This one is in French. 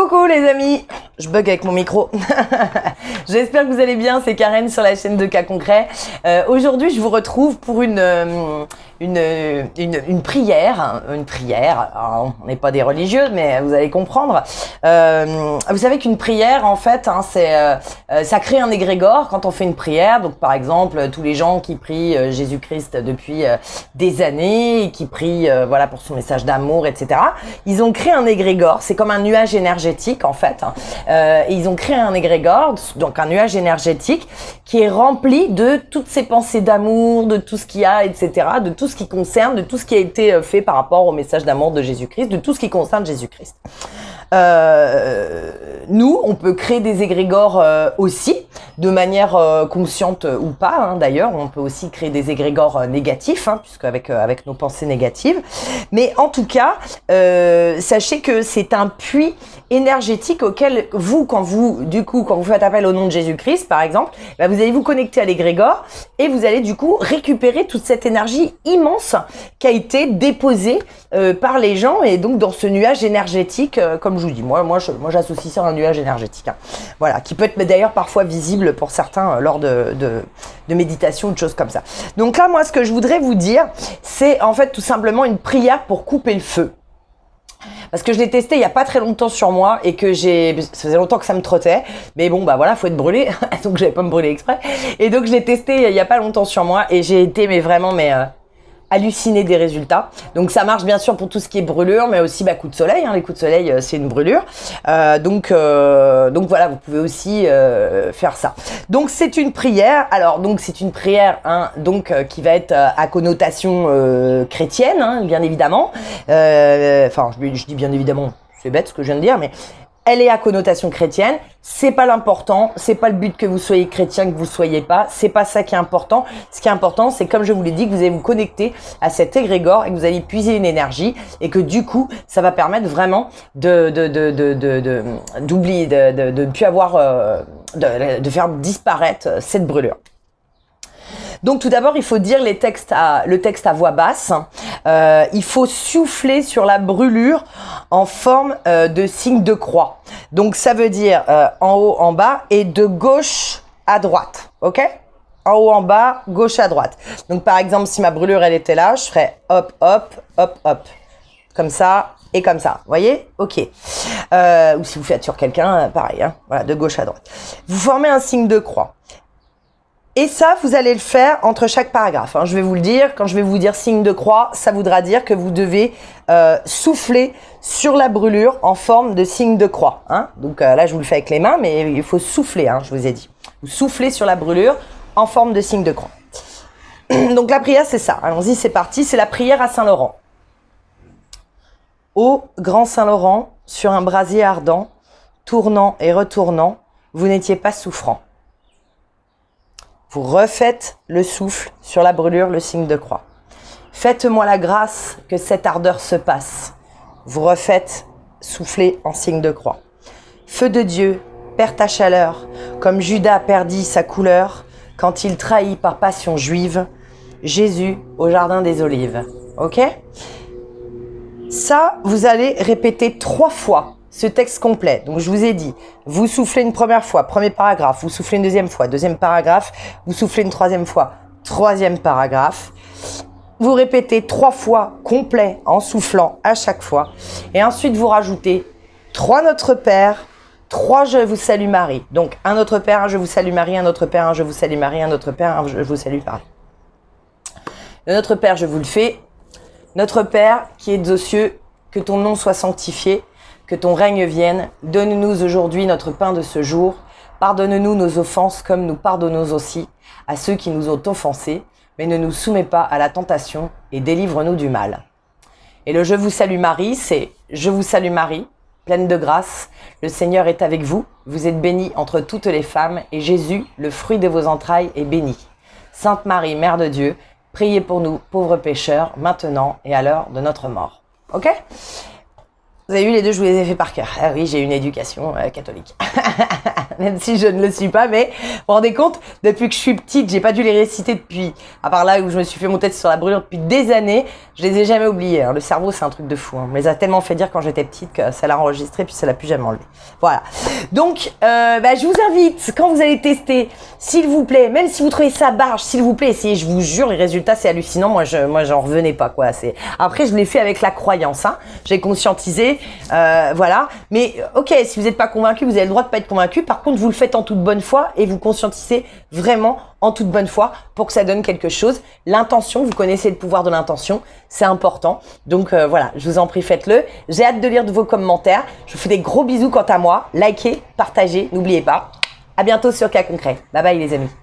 Coucou les amis, je bug avec mon micro. J'espère que vous allez bien, c'est Karen sur la chaîne de Cas Concret. Aujourd'hui, je vous retrouve pour une prière. Une prière, alors, on n'est pas des religieux, mais vous allez comprendre. Vous savez qu'une prière, en fait, hein, ça crée un égrégore quand on fait une prière. Donc, par exemple, tous les gens qui prient Jésus-Christ depuis des années, et qui prient voilà, pour son message d'amour, etc. Ils ont créé un égrégore, c'est comme un nuage énergétique, en fait. Et ils ont créé un égrégore, donc un nuage énergétique qui est rempli de toutes ces pensées d'amour, de tout ce qu'il y a, etc., de tout ce qui concerne, de tout ce qui a été fait par rapport au message d'amour de Jésus-Christ, de tout ce qui concerne Jésus-Christ. Nous, on peut créer des égrégores aussi, de manière consciente ou pas. Hein, d'ailleurs, on peut aussi créer des égrégores négatifs, hein, puisque avec nos pensées négatives. Mais en tout cas, sachez que c'est un puits énergétique auquel vous, quand vous faites appel au nom de Jésus-Christ, par exemple, bah, vous allez vous connecter à l'égrégore et vous allez du coup récupérer toute cette énergie immense qui a été déposée par les gens et donc dans ce nuage énergétique, comme je vous dis, moi j'associe ça à un nuage énergétique, hein. Voilà, qui peut être d'ailleurs parfois visible pour certains lors de méditation ou de choses comme ça. Donc là, moi, ce que je voudrais vous dire, c'est en fait tout simplement une prière pour couper le feu. Parce que je l'ai testé il n'y a pas très longtemps sur moi et que ça faisait longtemps que ça me trottait. Mais bon, bah voilà, faut être brûlé. Donc, je n'avais pas me brûler exprès. Et donc, je l'ai testé il n'y a pas longtemps sur moi et j'ai été, halluciné des résultats. Donc ça marche bien sûr pour tout ce qui est brûlure, mais aussi coup de soleil, hein. Les coups de soleil, c'est une brûlure. Donc voilà, vous pouvez aussi faire ça. Donc c'est une prière. Alors donc c'est une prière, hein, qui va être à connotation chrétienne, hein, bien évidemment. Enfin, je dis bien évidemment, c'est bête ce que je viens de dire, mais elle est à connotation chrétienne. C'est pas l'important, c'est pas le but que vous soyez chrétien, que vous soyez pas. C'est pas ça qui est important. Ce qui est important, c'est comme je vous l'ai dit, que vous allez vous connecter à cet égrégore et que vous allez puiser une énergie et que du coup, ça va permettre vraiment d'oublier, de plus avoir, de faire disparaître cette brûlure. Donc tout d'abord, il faut dire le texte à voix basse. Il faut souffler sur la brûlure en forme de signe de croix. Donc ça veut dire en haut, en bas et de gauche à droite. Ok? En haut, en bas, gauche à droite. Donc par exemple, si ma brûlure elle était là, je ferais hop, hop, hop, hop. Comme ça et comme ça. Vous voyez? Ok. Ou si vous faites sur quelqu'un, pareil. Hein, voilà, de gauche à droite. Vous formez un signe de croix. Et ça, vous allez le faire entre chaque paragraphe. Hein. Je vais vous le dire, quand je vais vous dire signe de croix, ça voudra dire que vous devez souffler sur la brûlure en forme de signe de croix. Hein. Donc là, je vous le fais avec les mains, mais il faut souffler, hein, je vous ai dit. Vous soufflez sur la brûlure en forme de signe de croix. Donc la prière, c'est ça. Allons-y, c'est parti. C'est la prière à Saint-Laurent. Ô grand Saint-Laurent, sur un brasier ardent, tournant et retournant, vous n'étiez pas souffrant. Vous refaites le souffle sur la brûlure, le signe de croix. Faites-moi la grâce que cette ardeur se passe. Vous refaites souffler en signe de croix. Feu de Dieu, perds ta chaleur, comme Judas perdit sa couleur quand il trahit par passion juive Jésus au jardin des Olives. Ok? Ça, vous allez répéter 3 fois. Ce texte complet. Donc, je vous ai dit, vous soufflez une première fois, premier paragraphe, vous soufflez une deuxième fois, deuxième paragraphe, vous soufflez une troisième fois, troisième paragraphe. Vous répétez 3 fois complet en soufflant à chaque fois. Et ensuite, vous rajoutez 3 Notre Père, 3 Je vous salue Marie. Donc, un Notre Père, un Je vous salue Marie, un Notre Père, un Je vous salue Marie, un Notre Père, un Je vous salue Marie. Le Notre Père, je vous le fais. Notre Père qui es aux cieux, que ton nom soit sanctifié. Que ton règne vienne, donne-nous aujourd'hui notre pain de ce jour, pardonne-nous nos offenses comme nous pardonnons aussi à ceux qui nous ont offensés, mais ne nous soumets pas à la tentation et délivre-nous du mal. Et le Je vous salue Marie, c'est Je vous salue Marie, pleine de grâce, le Seigneur est avec vous, vous êtes bénie entre toutes les femmes et Jésus, le fruit de vos entrailles, est béni. Sainte Marie, Mère de Dieu, priez pour nous pauvres pécheurs, maintenant et à l'heure de notre mort. Ok ? Vous avez vu, les deux, je vous les ai fait par cœur. Ah oui, j'ai une éducation catholique. même si je ne le suis pas, mais vous vous rendez compte, depuis que je suis petite, j'ai pas dû les réciter depuis, à part là où je me suis fait mon tête sur la brûlure depuis des années, je les ai jamais oubliés. Hein. Le cerveau, c'est un truc de fou. Hein. On me les a tellement fait dire quand j'étais petite que ça l'a enregistré, puis ça l'a plus jamais enlevé. Voilà. Donc, je vous invite, quand vous allez tester, s'il vous plaît, même si vous trouvez ça barge, s'il vous plaît, essayez, je vous jure, les résultats, c'est hallucinant. Moi, j'en revenais pas, quoi. Après, je l'ai fait avec la croyance, hein. J'ai conscientisé, voilà. Mais, ok, si vous n'êtes pas convaincu, vous avez le droit de pas être convaincu. Par contre, vous le faites en toute bonne foi et vous conscientisez vraiment en toute bonne foi pour que ça donne quelque chose. L'intention, vous connaissez le pouvoir de l'intention, c'est important. Donc voilà, je vous en prie, faites-le. J'ai hâte de lire de vos commentaires. Je vous fais des gros bisous quant à moi. Likez, partagez, n'oubliez pas. À bientôt sur Cas Concret. Bye bye les amis.